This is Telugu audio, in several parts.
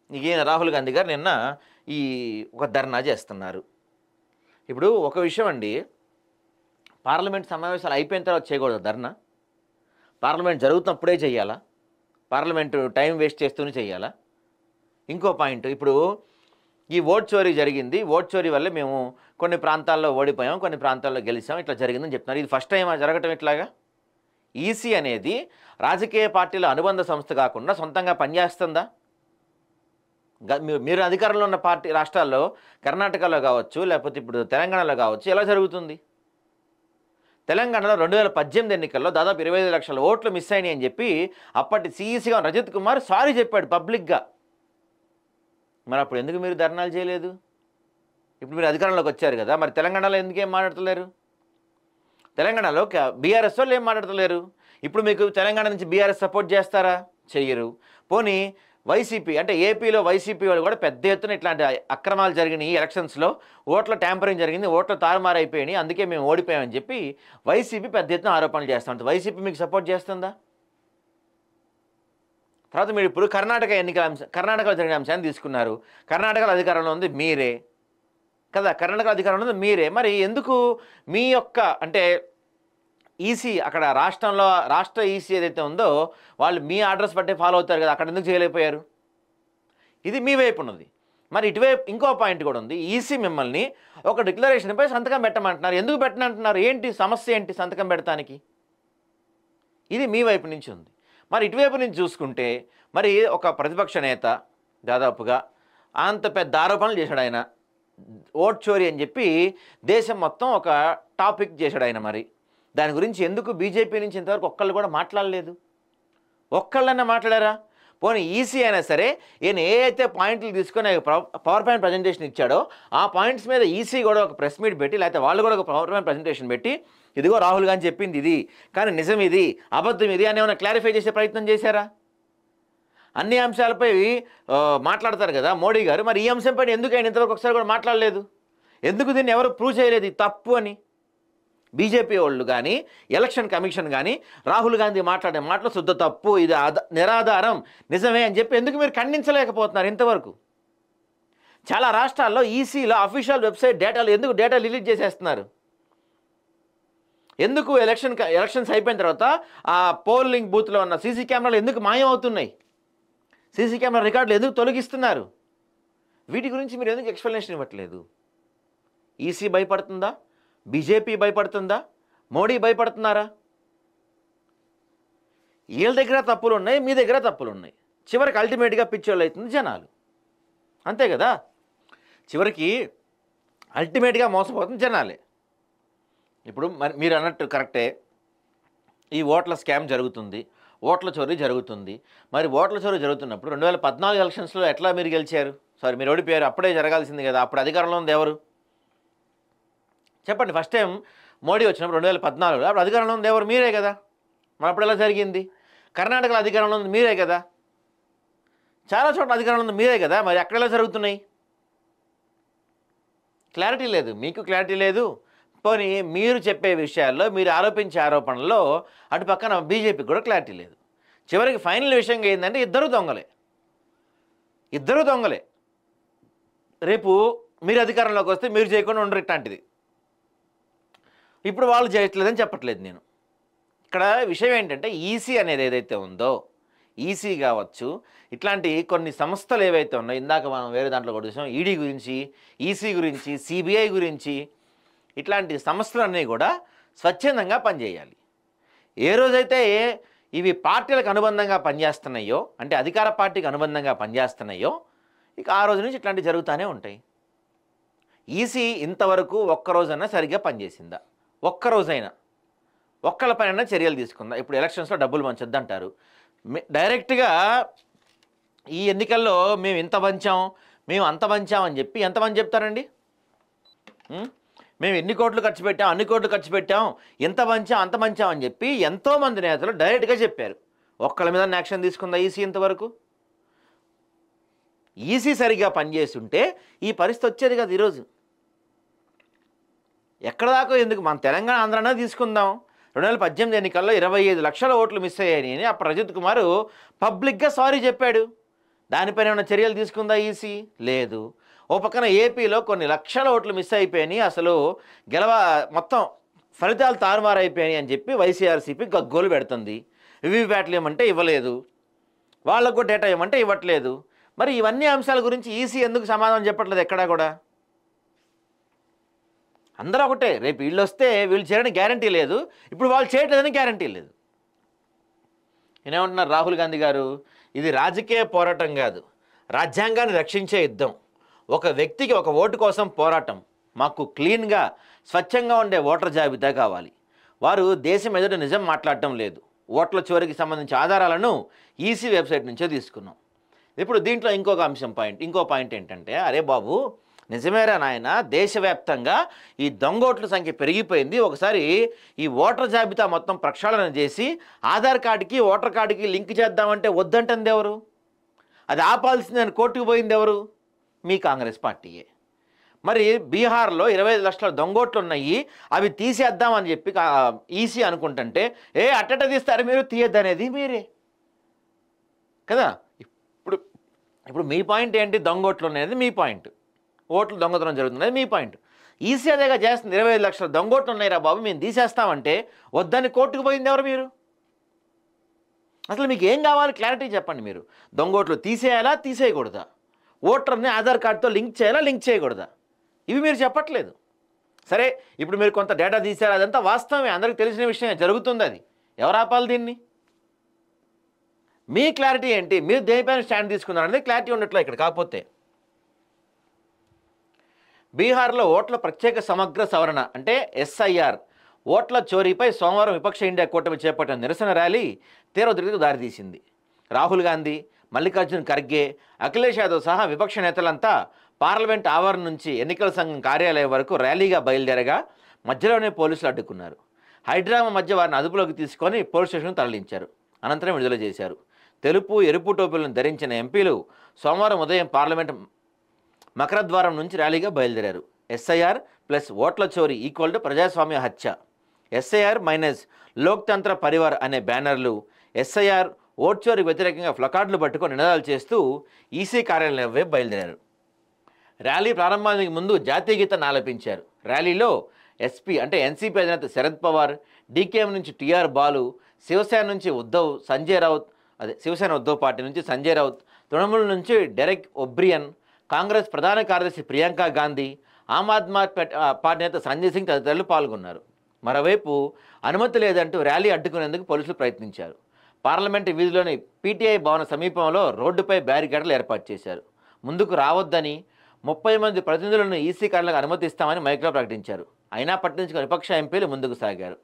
ఈయన రాహుల్ గాంధీ గారు నిన్న ఈ ఒక ధర్నా చేస్తున్నారు. ఇప్పుడు ఒక విషయం అండి, పార్లమెంట్ సమావేశాలు అయిపోయిన తర్వాత చేయకూడదు ధర్నా? పార్లమెంట్ జరుగుతున్నప్పుడే చేయాలా? పార్లమెంటు టైం వేస్ట్ చేస్తూనే చేయాలా? ఇంకో పాయింట్, ఇప్పుడు ఈ ఓట్ చోరీ జరిగింది, ఓట్ చోరీ వల్ల మేము కొన్ని ప్రాంతాల్లో ఓడిపోయాం, కొన్ని ప్రాంతాల్లో గెలిచాం, ఇట్లా జరిగిందని చెప్తున్నారు. ఇది ఫస్ట్ టైం జరగటం ఇట్లాగా? ఈసీ అనేది రాజకీయ పార్టీల అనుబంధ సంస్థ కాకుండా సొంతంగా పనిచేస్తుందా? మీరు అధికారంలో ఉన్న పార్టీ రాష్ట్రాల్లో కర్ణాటకలో కావచ్చు, లేకపోతే ఇప్పుడు తెలంగాణలో కావచ్చు, ఎలా జరుగుతుంది? తెలంగాణలో 2018 ఎన్నికల్లో దాదాపు 25 లక్షల ఓట్లు మిస్ అయినాయి అని చెప్పి అప్పటి సిఈసీగా రజత్ కుమార్ సారీ చెప్పాడు పబ్లిక్గా. మరి అప్పుడు ఎందుకు మీరు ధర్నాలు చేయలేదు? ఇప్పుడు మీరు అధికారంలోకి వచ్చారు కదా, మరి తెలంగాణలో ఎందుకేం మాట్లాడతలేరు? తెలంగాణలో బీఆర్ఎస్ వాళ్ళు ఏం మాట్లాడతలేరు? ఇప్పుడు మీకు తెలంగాణ నుంచి బీఆర్ఎస్ సపోర్ట్ చేస్తారా? చెయ్యరు. పోనీ వైసీపీ అంటే ఏపీలో వైసీపీ వాళ్ళు కూడా పెద్ద ఎత్తున ఇట్లాంటి అక్రమాలు జరిగినాయి, ఎలక్షన్స్లో ఓట్ల ట్యాంపరింగ్ జరిగింది, ఓట్లు తారుమారైపోయినాయి, అందుకే మేము ఓడిపోయామని చెప్పి వైసీపీ పెద్ద ఎత్తున ఆరోపణలు చేస్తూ ఉంటుంది. వైసీపీ మీకు సపోర్ట్ చేస్తుందా? తర్వాత మీరు ఇప్పుడు కర్ణాటకలో జరిగిన అంశాన్ని తీసుకున్నారు. కర్ణాటకలో అధికారంలో ఉంది మీరే కదా, కర్ణాటక అధికారంలో ఉంది మీరే. మరి ఎందుకు మీ యొక్క అంటే ఈసీ అక్కడ రాష్ట్ర ఈసీ ఏదైతే ఉందో వాళ్ళు మీ ఆర్డర్స్ బట్టే ఫాలో అవుతారు కదా, అక్కడ ఎందుకు చేయలేకపోయారు? ఇది మీ వైపు ఉన్నది. మరి ఇటువైపు ఇంకో పాయింట్ కూడా ఉంది. ఈసీ మిమ్మల్ని ఒక డిక్లరేషన్పై సంతకం పెట్టమంటున్నారు. ఎందుకు పెట్టనంటున్నారు? ఏంటి సమస్య, ఏంటి సంతకం పెడతానికి? ఇది మీ వైపు నుంచి ఉంది. మరి ఇటువైపు నుంచి చూసుకుంటే మరి ఒక ప్రతిపక్ష నేత దాదాపుగా అంత పెద్ద ఆరోపణలు చేశాడు. ఆయన ఓట్ చోరీ అని చెప్పి దేశం మొత్తం ఒక టాపిక్ చేశాడు ఆయన. మరి దాని గురించి ఎందుకు బీజేపీ నుంచి ఇంతవరకు ఒక్కళ్ళు కూడా మాట్లాడలేదు? ఒక్కళ్ళన్నా మాట్లాడారా? పోనీ ఈసీ అయినా సరే ఈయన ఏ అయితే పాయింట్లు తీసుకొని పవర్ పాయింట్ ప్రజెంటేషన్ ఇచ్చాడో ఆ పాయింట్స్ మీద ఈసీ కూడా ఒక ప్రెస్ మీట్ పెట్టి, లేకపోతే వాళ్ళు కూడా ఒక పవర్ పాయింట్ ప్రజెంటేషన్ పెట్టి, ఇదిగో రాహుల్ గాంధీ చెప్పింది ఇది, కానీ నిజం ఇది, అబద్ధం ఇది అని ఏమైనా క్లారిఫై చేసే ప్రయత్నం చేశారా? అన్ని అంశాలపై మాట్లాడతారు కదా మోడీ గారు. మరి ఈ అంశంపై ఎందుకు ఆయన ఇంతవరకు ఒకసారి కూడా మాట్లాడలేదు? ఎందుకు దీన్ని ఎవరు ప్రూవ్ చేయలేదు ఇది తప్పు అని? బీజేపీ వాళ్ళు కానీ ఎలక్షన్ కమిషన్ కానీ రాహుల్ గాంధీ మాట్లాడే మాటలు శుద్ధ తప్పు, ఇది నిరాధారం, నిజమే అని చెప్పి ఎందుకు మీరు ఖండించలేకపోతున్నారు ఇంతవరకు? చాలా రాష్ట్రాల్లో ఈసీలో అఫీషియల్ వెబ్సైట్ ఎందుకు డేటా రిలీజ్ చేసేస్తున్నారు? ఎందుకు ఎలక్షన్స్ అయిపోయిన తర్వాత ఆ పోలింగ్ బూత్లో ఉన్న సీసీ కెమెరాలు ఎందుకు మాయం అవుతున్నాయి? సీసీ కెమెరా రికార్డులు ఎందుకు తొలగిస్తున్నారు? వీటి గురించి మీరు ఎందుకు ఎక్స్ప్లెనేషన్ ఇవ్వట్లేదు? ఈసీ భయపడుతుందా? బీజేపీ భయపడుతుందా? మోడీ భయపడుతున్నారా? వీళ్ళ దగ్గర తప్పులు ఉన్నాయి, మీ దగ్గర తప్పులు ఉన్నాయి. చివరికి అల్టిమేట్గా పిచ్చోళ్ళు అవుతుంది జనాలు, అంతే కదా? చివరికి అల్టిమేట్గా మోసపోతుంది జనాలే. ఇప్పుడు మీరు అన్నట్టు కరెక్టే, ఈ ఓట్ల స్కామ్ జరుగుతుంది, ఓట్ల చోరీ జరుగుతుంది. మరి ఓట్ల చోరీ జరుగుతున్నప్పుడు 2014 ఎలక్షన్స్లో ఎట్లా మీరు గెలిచారు? మీరు ఓడిపోయారు. అప్పుడే జరగాల్సింది కదా. అప్పుడు అధికారంలో ఉంది ఎవరు? చెప్పండి. ఫస్ట్ టైం మోడీ వచ్చినప్పుడు 2014లో అప్పుడు అధికారంలో ఉంది ఎవరు? మీరే కదా. మరి అప్పుడు ఎలా జరిగింది? కర్ణాటకలో అధికారంలో ఉంది మీరే కదా. చాలా చోట్ల అధికారంలో ఉంది మీరే కదా. మరి అక్కడ ఎలా జరుగుతున్నాయి? క్లారిటీ లేదు, మీకు క్లారిటీ లేదు. పోనీ మీరు చెప్పే విషయాల్లో, మీరు ఆరోపించే ఆరోపణల్లో అటు పక్కన బీజేపీకి కూడా క్లారిటీ లేదు. చివరికి ఫైనల్ విషయంగా ఏంటంటే ఇద్దరు దొంగలే. రేపు మీరు అధికారంలోకి వస్తే మీరు చేయకుండా ఉండరు ఇట్లాంటిది. ఇప్పుడు వాళ్ళు చేయట్లేదని చెప్పట్లేదు నేను. ఇక్కడ విషయం ఏంటంటే ఈసీ అనేది ఏదైతే ఉందో, ఈసీ కావచ్చు, ఇట్లాంటి కొన్ని సంస్థలు ఏవైతే ఉన్నాయో, ఇందాక మనం వేరే దాంట్లో కూడా చూసాం, ఈడీ గురించి, ఈసీ గురించి, సిబిఐ గురించి, ఇట్లాంటి సంస్థలన్నీ కూడా స్వచ్ఛందంగా పనిచేయాలి. ఏ రోజైతే ఇవి పార్టీలకు అనుబంధంగా పనిచేస్తున్నాయో, అంటే అధికార పార్టీకి అనుబంధంగా పనిచేస్తున్నాయో, ఇక ఆ రోజు నుంచి ఇట్లాంటివి జరుగుతూనే ఉంటాయి. ఈసీ ఇంతవరకు ఒక్కరోజైనా సరిగ్గా పనిచేసిందా? ఒక్కరోజైనా ఒక్కళ్ళపైన చర్యలు తీసుకుందా? ఇప్పుడు ఎలక్షన్స్లో డబ్బులు పంచొద్దంటారు. డైరెక్ట్గా ఈ ఎన్నికల్లో మేము ఇంత పంచాం, మేము అంత పంచాం అని చెప్పి ఎంతమంది చెప్తారండి? మేము ఎన్ని కోట్లు ఖర్చు పెట్టాం, అన్ని కోట్లు ఖర్చు పెట్టాం, ఎంత పంచాం, అంత పంచాం అని చెప్పి ఎంతోమంది నేతలు డైరెక్ట్గా చెప్పారు. ఒక్కళ్ళ మీద యాక్షన్ తీసుకుందా ఈసీ ఇంతవరకు? ఈసీ సరిగ్గా పనిచేస్తుంటే ఈ పరిస్థితి వచ్చేది కదా ఈరోజు. ఎక్కడ దాకా ఎందుకు? మన తెలంగాణ ఆంధ్రానే తీసుకుందాం. 2018 ఎన్నికల్లో 25 లక్షల ఓట్లు మిస్ అయ్యాయని అప్పుడు రజత్ కుమార్ పబ్లిక్గా సారీ చెప్పాడు. దానిపైన ఏమైనా చర్యలు తీసుకుందా ఈసీ? లేదు. ఓ పక్కన ఏపీలో కొన్ని లక్షల ఓట్లు మిస్ అయిపోయినాయి, అసలు మొత్తం ఫలితాలు తారుమారైపోయాయి అని చెప్పి వైసీఆర్సీపీ గగ్గోలు పెడుతుంది. వివిప్యాట్లు ఇవ్వమంటే ఇవ్వలేదు, వాళ్ళకు డేటా ఇవ్వమంటే ఇవ్వట్లేదు. మరి ఇవన్నీ అంశాల గురించి ఈసీ ఎందుకు సమాధానం చెప్పట్లేదు ఎక్కడా కూడా? అందరూ ఒకటే, రేపు వీళ్ళు వస్తే వీళ్ళు చేయడానికి గ్యారంటీ లేదు, ఇప్పుడు వాళ్ళు చేయట్లేదని గ్యారంటీ లేదు. నేనేమంటున్నారు రాహుల్ గాంధీ గారు, ఇది రాజకీయ పోరాటం కాదు, రాజ్యాంగాన్ని రక్షించే యుద్ధం. ఒక వ్యక్తికి ఒక ఓటు కోసం పోరాటం. మాకు క్లీన్గా స్వచ్ఛంగా ఉండే ఓటర్ జాబితా కావాలి. వారు దేశం ఎదుట నిజం మాట్లాడటం లేదు. ఓట్ల చోరీకి సంబంధించిన ఆధారాలను ఈసీ వెబ్సైట్ నుంచే తీసుకున్నాం. ఇప్పుడు దీంట్లో ఇంకో పాయింట్ ఏంటంటే, అరే బాబు నిజమేరా నాయన, దేశవ్యాప్తంగా ఈ దొంగోట్ల సంఖ్య పెరిగిపోయింది. ఒకసారి ఈ ఓటర్ జాబితా మొత్తం ప్రక్షాళన చేసి ఆధార్ కార్డుకి ఓటర్ కార్డుకి లింక్ చేద్దామంటే వద్దంటుంది ఎవరు? అది ఆపాల్సిందని కోర్టుకు పోయింది ఎవరు? మీ కాంగ్రెస్ పార్టీయే. మరి బీహార్లో 25 లక్షల దొంగోట్లు ఉన్నాయి, అవి తీసేద్దామని చెప్పి ఈసీ అనుకుంటుంటే, అట్టట తీస్తారు మీరు, తీయద్దనేది మీరే కదా. ఇప్పుడు మీ పాయింట్ ఏంటి? దొంగోట్లు అనేది మీ పాయింట్, ఓట్లు దొంగతనం జరుగుతున్నది మీ పాయింట్. ఈసీ అదేగా చేస్తుంది. 25 లక్షల దొంగోట్లు ఉన్నాయిరా బాబు, మేము తీసేస్తామంటే వద్దని కోర్టుకు పోయింది ఎవరు? మీరు. అసలు మీకు ఏం కావాలి క్లారిటీ చెప్పండి. మీరు దొంగోట్లు తీసేయాలా, తీసేయకూడదా? ఓటర్ని ఆధార్ కార్డుతో లింక్ చేయాలా, లింక్ చేయకూడదా? ఇవి మీరు చెప్పట్లేదు. సరే, ఇప్పుడు మీరు కొంత డేటా తీశారు, అదంతా వాస్తవమే, అందరికీ తెలిసిన విషయమే, జరుగుతుంది. అది ఎవరు ఆపాలి దీన్ని? మీ క్లారిటీ ఏంటి? మీరు దేనిపైన స్టాండ్ తీసుకున్నారనేది క్లారిటీ ఉండట్లే ఇక్కడ. కాకపోతే బీహార్లో ఓట్ల ప్రత్యేక సమగ్ర సవరణ అంటే ఎస్ఐఆర్ ఓట్ల చోరీపై సోమవారం విపక్ష ఇండియా కూటమి చేపట్టిన నిరసన ర్యాలీ తీవ్ర ఉద్రిక్తతకు దారితీసింది. రాహుల్ గాంధీ, మల్లికార్జున్ ఖర్గే, అఖిలేష్ యాదవ్ సహా విపక్ష నేతలంతా పార్లమెంట్ ఆవరణ నుంచి ఎన్నికల సంఘం కార్యాలయం వరకు ర్యాలీగా బయలుదేరగా మధ్యలోనే పోలీసులు అడ్డుకున్నారు. హైడ్రామా మధ్య వారిని అదుపులోకి తీసుకొని పోలీస్ స్టేషన్కు తరలించారు. అనంతరం విడుదల చేశారు. తెలుపు, ఎరుపు టోపీలను ధరించిన ఎంపీలు సోమవారం ఉదయం పార్లమెంట్ మకరద్వారం నుంచి ర్యాలీగా బయలుదేరారు. ఎస్ఐఆర్ ప్లస్ ఓట్ల చోరీ ఈక్వల్ టు ప్రజాస్వామ్య హత్య, ఎస్ఐఆర్ మైనస్ లోక్తంత్ర పరివార్ అనే బ్యానర్లు, ఎస్ఐఆర్ ఓట్ చోరీకి వ్యతిరేకంగా ప్లకార్డులు పట్టుకొని నినాదాలు చేస్తూ ఈసీ కార్యాలయం వైపు బయలుదేరారు. ర్యాలీ ప్రారంభానికి ముందు జాతీయ గీతాన్ని ఆలపించారు. ర్యాలీలో ఎస్పీ అంటే ఎన్సీపీ అధినేత శరద్ పవార్, డీకేఎం నుంచి టీఆర్ బాలు, శివసేన నుంచి శివసేన ఉద్ధవ్ పార్టీ నుంచి సంజయ్ రౌత్, తృణమూల్ నుంచి డెరెక్ ఒబ్రియన్, కాంగ్రెస్ ప్రధాన కార్యదర్శి ప్రియాంక గాంధీ, ఆమ్ ఆద్మీ పార్టీ నేత సంజయ్ సింగ్ తదితరులు పాల్గొన్నారు. మరోవైపు అనుమతి లేదంటూ ర్యాలీ అడ్డుకునేందుకు పోలీసులు ప్రయత్నించారు. పార్లమెంటు వీధిలోని పీటీఐ భవన సమీపంలో రోడ్డుపై బ్యారికేడ్లు ఏర్పాటు చేశారు. ముందుకు రావద్దని 30 మంది ప్రతినిధులను ఈసీ కార్యాలయాలకు అనుమతిస్తామని మైక్లో ప్రకటించారు. అయినా పట్టించుకుని విపక్ష ఎంపీలు ముందుకు సాగారు.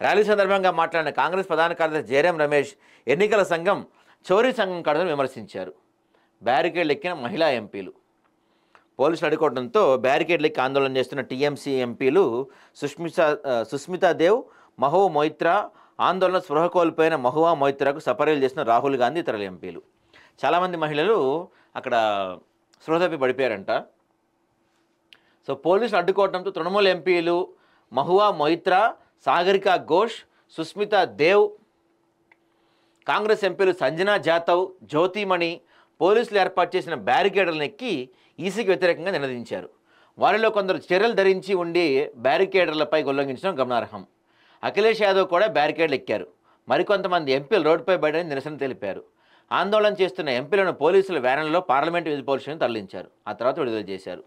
ర్యాలీ సందర్భంగా మాట్లాడిన కాంగ్రెస్ ప్రధాన కార్యదర్శి జయరాం రమేష్ ఎన్నికల సంఘం చోరీ సంఘం కాదని విమర్శించారు. బ్యారికేడ్లు ఎక్కిన మహిళా ఎంపీలు పోలీసులు అడ్డుకోవడంతో బ్యారికేడ్లు ఎక్కి ఆందోళన చేస్తున్న టీఎంసీ ఎంపీలు సుస్మితా దేవ్, మహువా మొయిత్రా, ఆందోళన స్పృహ కోల్పోయిన మహువా మొయిత్రాకు సపర్యలు చేసిన రాహుల్ గాంధీ ఇతరుల ఎంపీలు. చాలామంది మహిళలు అక్కడ స్పృహ తప్పి పడిపోయారంట. సో పోలీసులు అడ్డుకోవడంతో తృణమూల్ ఎంపీలు మహువా మొయిత్రా, సాగరికా ఘోష్, సుస్మితా దేవ్, కాంగ్రెస్ ఎంపీలు సంజనా జాతవ్, జ్యోతిమణి పోలీసులు ఏర్పాటు చేసిన బ్యారికేడ్లను ఎక్కి ఈసీకి వ్యతిరేకంగా నినదించారు. వారిలో కొందరు చర్యలు ధరించి ఉండి బ్యారికేడ్లపై ఉల్లంఘించడం గమనార్హం. అఖిలేష్ యాదవ్ కూడా బ్యారికేడ్లు ఎక్కారు. మరికొంతమంది ఎంపీలు రోడ్డుపై బయటని నిరసన తెలిపారు. ఆందోళన చేస్తున్న ఎంపీలను పోలీసుల వ్యాన్లలో పార్లమెంటు విధి పోలీసులను తరలించారు. ఆ తర్వాత విడుదల చేశారు.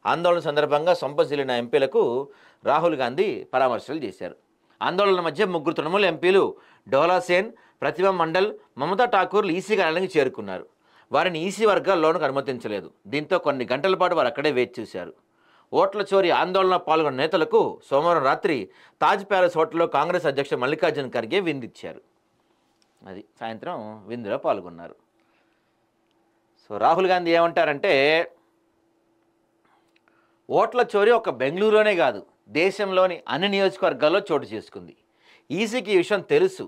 ఆందోళన సందర్భంగా సొంపసిల్లిన ఎంపీలకు రాహుల్ గాంధీ పరామర్శలు చేశారు. ఆందోళన మధ్య 3 తృణమూల్ ఎంపీలు డోలా సేన్, ప్రతిభ మండల్, మమతా ఠాకూర్లు ఈసీ కార్యాలయానికి చేరుకున్నారు. వారిని ఈసీ వర్గాల్లోనూ అనుమతించలేదు. దీంతో కొన్ని గంటల పాటు వారు అక్కడే వేచి చూశారు. ఓట్ల చోరీ ఆందోళనలో పాల్గొన్న నేతలకు సోమవారం రాత్రి తాజ్ ప్యాలెస్ హోటల్లో కాంగ్రెస్ అధ్యక్షుడు మల్లికార్జున్ ఖర్గే విందిచ్చారు. అది సాయంత్రం విందులో పాల్గొన్నారు. సో రాహుల్ గాంధీ ఏమంటారంటే, ఓట్ల చోరీ ఒక బెంగళూరులోనే కాదు, దేశంలోని అన్ని నియోజకవర్గాల్లో చోటు చేసుకుంది. ఈసీకి ఈ విషయం తెలుసు.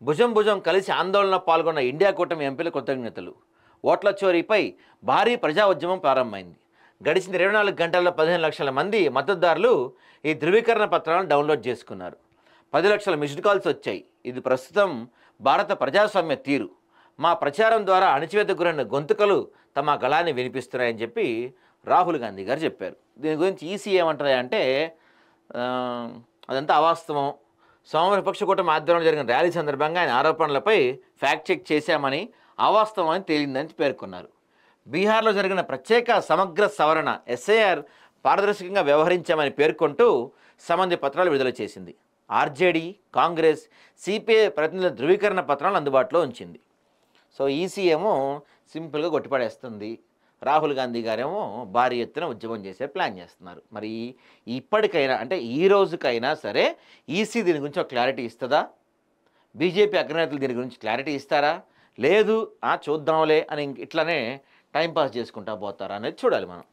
భుజం భుజం కలిసి ఆందోళనలో పాల్గొన్న ఇండియా కూటమి ఎంపీల కృతజ్ఞతలు. ఓట్ల చోరీపై భారీ ప్రజా ఉద్యమం ప్రారంభమైంది. గడిచిన 24 గంటల్లో 15 లక్షల మంది మద్దతుదారులు ఈ ధృవీకరణ పత్రాలను డౌన్లోడ్ చేసుకున్నారు. 10 లక్షల మిస్డ్ కాల్స్ వచ్చాయి. ఇది ప్రస్తుతం భారత ప్రజాస్వామ్య తీరు. మా ప్రచారం ద్వారా అణచివేతకు గురైన గొంతుకలు తమ గళాన్ని వినిపిస్తున్నాయని చెప్పి రాహుల్ గాంధీ గారు చెప్పారు. దీని గురించి ఈసీ ఏమంటుంది అంటే ఆ, అదంతా అవాస్తవం. సోమవారం విపక్ష కూటమి ఆధ్వర్యంలో జరిగిన ర్యాలీ సందర్భంగా ఆయన ఆరోపణలపై ఫ్యాక్ట్ చెక్ చేశామని, అవాస్తవం అని తేలిందని పేర్కొన్నారు. బీహార్లో జరిగిన ప్రత్యేక సమగ్ర సవరణ ఎస్ఐఆర్ పారదర్శకంగా వ్యవహరించామని పేర్కొంటూ సంబంధిత పత్రాలు విడుదల చేసింది. ఆర్జేడీ, కాంగ్రెస్, సిపిఐ ప్రతినిధుల ధృవీకరణ పత్రాలను అందుబాటులో ఉంచింది. సో ఈసీ ఏమో సింపుల్గా కొట్టిపడేస్తుంది, రాహుల్ గాంధీ గారేమో భారీ ఎత్తున ఉద్యమం చేసే ప్లాన్ చేస్తున్నారు. మరి ఇప్పటికైనా అంటే ఈ రోజుకైనా సరే ఈసీ దీని గురించి ఒక క్లారిటీ ఇస్తుందా? బీజేపీ అగ్రనేతలు దీని గురించి క్లారిటీ ఇస్తారా? లేదు చూద్దాంలే అని ఇట్లానే టైంపాస్ చేసుకుంటా పోతారా అనేది చూడాలి మనం.